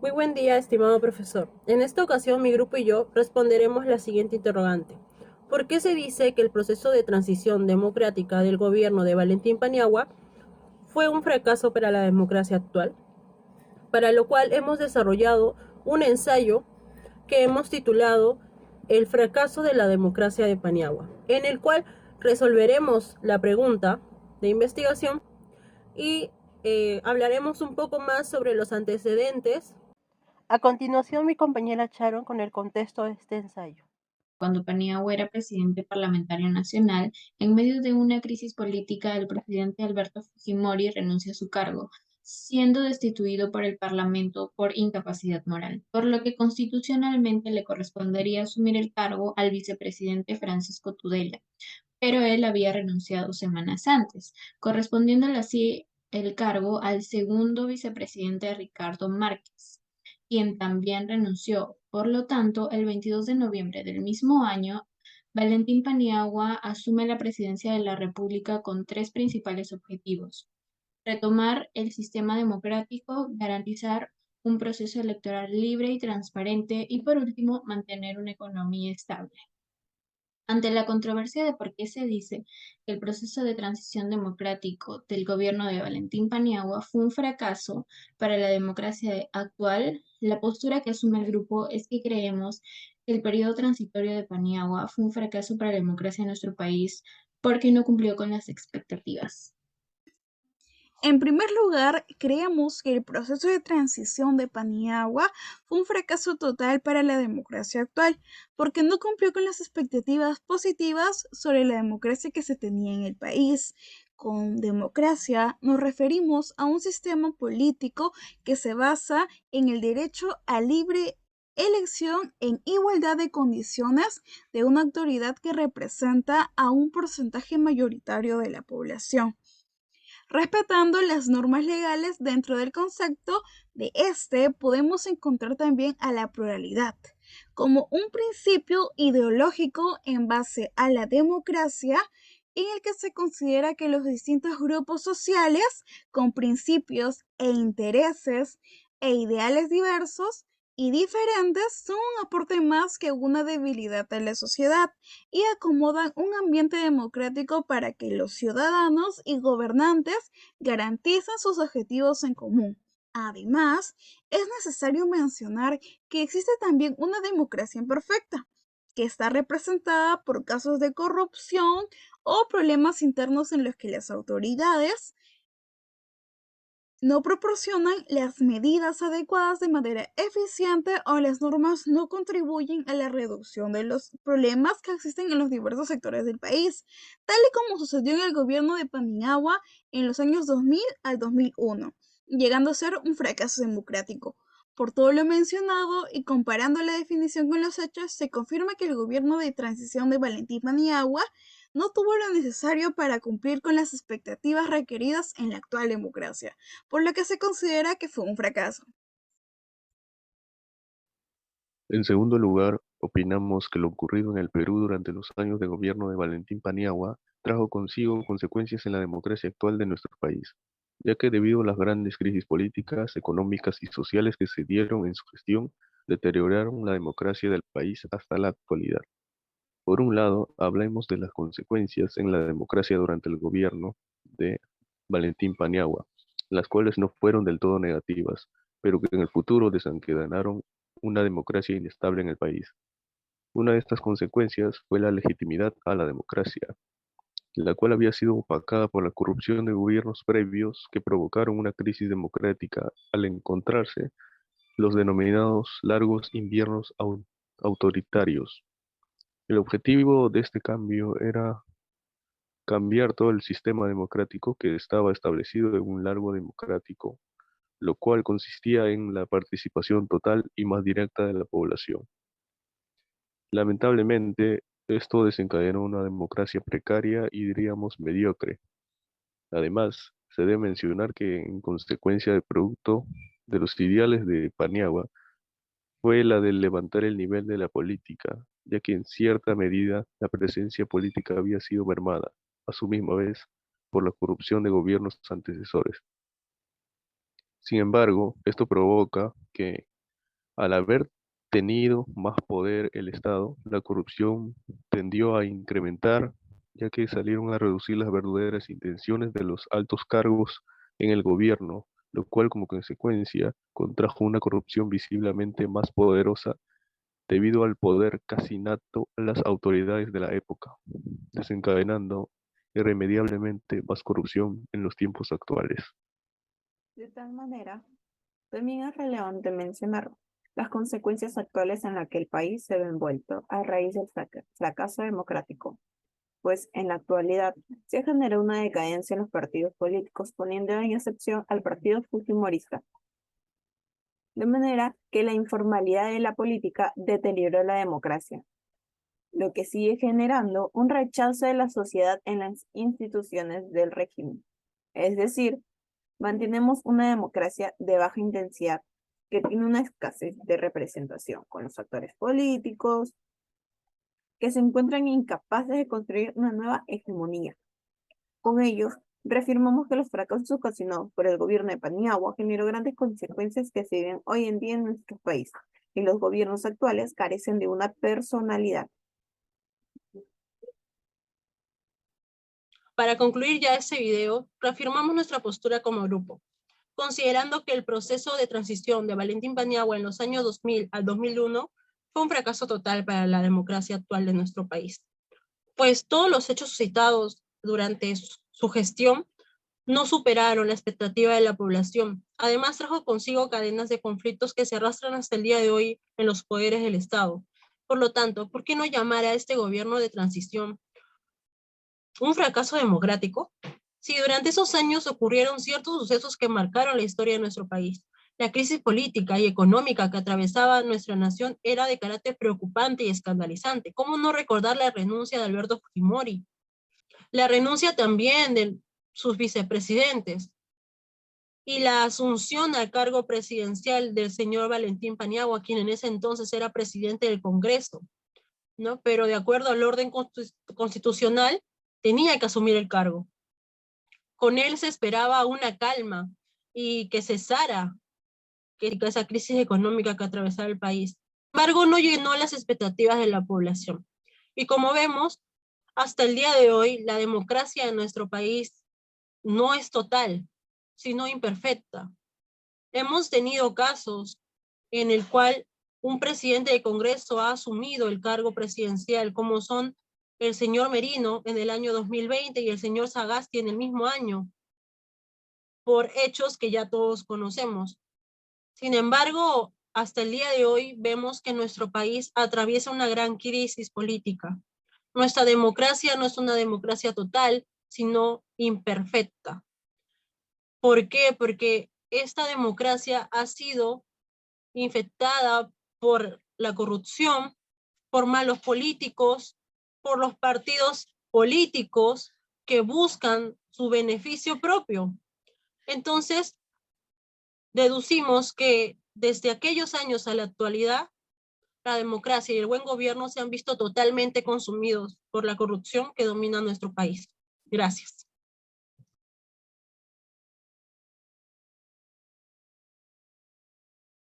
Muy buen día, estimado profesor. En esta ocasión, mi grupo y yo responderemos la siguiente interrogante. ¿Por qué se dice que el proceso de transición democrática del gobierno de Valentín Paniagua fue un fracaso para la democracia actual? Para lo cual hemos desarrollado un ensayo que hemos titulado El fracaso de la democracia de Paniagua, en el cual resolveremos la pregunta de investigación y hablaremos un poco más sobre los antecedentes. A continuación, mi compañera Sharon con el contexto de este ensayo. Cuando Paniagua era presidente parlamentario nacional, en medio de una crisis política, el presidente Alberto Fujimori renunció a su cargo, siendo destituido por el Parlamento por incapacidad moral, por lo que constitucionalmente le correspondería asumir el cargo al vicepresidente Francisco Tudela, pero él había renunciado semanas antes, correspondiéndole así el cargo al segundo vicepresidente Ricardo Márquez, quien también renunció. Por lo tanto, el 22 de noviembre del mismo año, Valentín Paniagua asume la presidencia de la República con tres principales objetivos: retomar el sistema democrático, garantizar un proceso electoral libre y transparente y, por último, mantener una economía estable. Ante la controversia de por qué se dice que el proceso de transición democrático del gobierno de Valentín Paniagua fue un fracaso para la democracia actual, la postura que asume el grupo es que creemos que el periodo transitorio de Paniagua fue un fracaso para la democracia en nuestro país porque no cumplió con las expectativas. En primer lugar, creemos que el proceso de transición de Paniagua fue un fracaso total para la democracia actual, porque no cumplió con las expectativas positivas sobre la democracia que se tenía en el país. Con democracia nos referimos a un sistema político que se basa en el derecho a libre elección en igualdad de condiciones de una autoridad que representa a un porcentaje mayoritario de la población, respetando las normas legales. Dentro del concepto de este podemos encontrar también a la pluralidad como un principio ideológico en base a la democracia, en el que se considera que los distintos grupos sociales con principios e intereses e ideales diversos y diferentes son un aporte más que una debilidad a la sociedad, y acomodan un ambiente democrático para que los ciudadanos y gobernantes garanticen sus objetivos en común. Además, es necesario mencionar que existe también una democracia imperfecta, que está representada por casos de corrupción o problemas internos en los que las autoridades no proporcionan las medidas adecuadas de manera eficiente, o las normas no contribuyen a la reducción de los problemas que existen en los diversos sectores del país, tal y como sucedió en el gobierno de Paniagua en los años 2000 al 2001, llegando a ser un fracaso democrático. Por todo lo mencionado y comparando la definición con los hechos, se confirma que el gobierno de transición de Valentín Paniagua no tuvo lo necesario para cumplir con las expectativas requeridas en la actual democracia, por lo que se considera que fue un fracaso. En segundo lugar, opinamos que lo ocurrido en el Perú durante los años de gobierno de Valentín Paniagua trajo consigo consecuencias en la democracia actual de nuestro país, ya que debido a las grandes crisis políticas, económicas y sociales que se dieron en su gestión, deterioraron la democracia del país hasta la actualidad. Por un lado, hablemos de las consecuencias en la democracia durante el gobierno de Valentín Paniagua, las cuales no fueron del todo negativas, pero que en el futuro desencadenaron una democracia inestable en el país. Una de estas consecuencias fue la legitimidad a la democracia, la cual había sido opacada por la corrupción de gobiernos previos que provocaron una crisis democrática al encontrarse los denominados largos inviernos autoritarios. El objetivo de este cambio era cambiar todo el sistema democrático que estaba establecido en un largo democrático, lo cual consistía en la participación total y más directa de la población. Lamentablemente, esto desencadenó una democracia precaria y diríamos mediocre. Además, se debe mencionar que en consecuencia del producto de los ideales de Paniagua fue la de levantar el nivel de la política, ya que en cierta medida la presencia política había sido mermada, a su misma vez, por la corrupción de gobiernos antecesores. Sin embargo, esto provoca que Al haber tenido más poder el Estado, la corrupción tendió a incrementar, ya que salieron a reducir las verdaderas intenciones de los altos cargos en el gobierno, lo cual como consecuencia contrajo una corrupción visiblemente más poderosa debido al poder casi innato a las autoridades de la época, desencadenando irremediablemente más corrupción en los tiempos actuales. De tal manera, también es relevante mencionar las consecuencias actuales en las que el país se ve envuelto a raíz del fracaso democrático, pues en la actualidad se genera una decadencia en los partidos políticos, poniendo en excepción al partido fujimorista, de manera que la informalidad de la política deteriora la democracia, lo que sigue generando un rechazo de la sociedad en las instituciones del régimen. Es decir, mantenemos una democracia de baja intensidad que tiene una escasez de representación con los actores políticos que se encuentran incapaces de construir una nueva hegemonía. Con ellos, reafirmamos que los fracasos ocasionados por el gobierno de Paniagua generó grandes consecuencias que se viven hoy en día en nuestro país, y los gobiernos actuales carecen de una personalidad. Para concluir ya este video, reafirmamos nuestra postura como grupo, considerando que el proceso de transición de Valentín Paniagua en los años 2000 al 2001 fue un fracaso total para la democracia actual de nuestro país, pues todos los hechos suscitados durante su gestión no superaron la expectativa de la población. Además, trajo consigo cadenas de conflictos que se arrastran hasta el día de hoy en los poderes del Estado. Por lo tanto, ¿por qué no llamar a este gobierno de transición un fracaso democrático? Si durante esos años ocurrieron ciertos sucesos que marcaron la historia de nuestro país, la crisis política y económica que atravesaba nuestra nación era de carácter preocupante y escandalizante. ¿Cómo no recordar la renuncia de Alberto Fujimori? La renuncia también de sus vicepresidentes y la asunción al cargo presidencial del señor Valentín Paniagua, quien en ese entonces era presidente del Congreso, ¿no? Pero de acuerdo al orden constitucional, tenía que asumir el cargo. Con él se esperaba una calma y que cesara esa crisis económica que atravesaba el país. Sin embargo, no llenó las expectativas de la población. Y como vemos, hasta el día de hoy, la democracia en nuestro país no es total, sino imperfecta. Hemos tenido casos en el cual un presidente de Congreso ha asumido el cargo presidencial, como son el señor Merino en el año 2020 y el señor Sagasti en el mismo año, por hechos que ya todos conocemos. Sin embargo, hasta el día de hoy vemos que nuestro país atraviesa una gran crisis política. Nuestra democracia no es una democracia total, sino imperfecta. ¿Por qué? Porque esta democracia ha sido infectada por la corrupción, por malos políticos, por los partidos políticos que buscan su beneficio propio. Entonces, deducimos que desde aquellos años a la actualidad, la democracia y el buen gobierno se han visto totalmente consumidos por la corrupción que domina nuestro país. Gracias.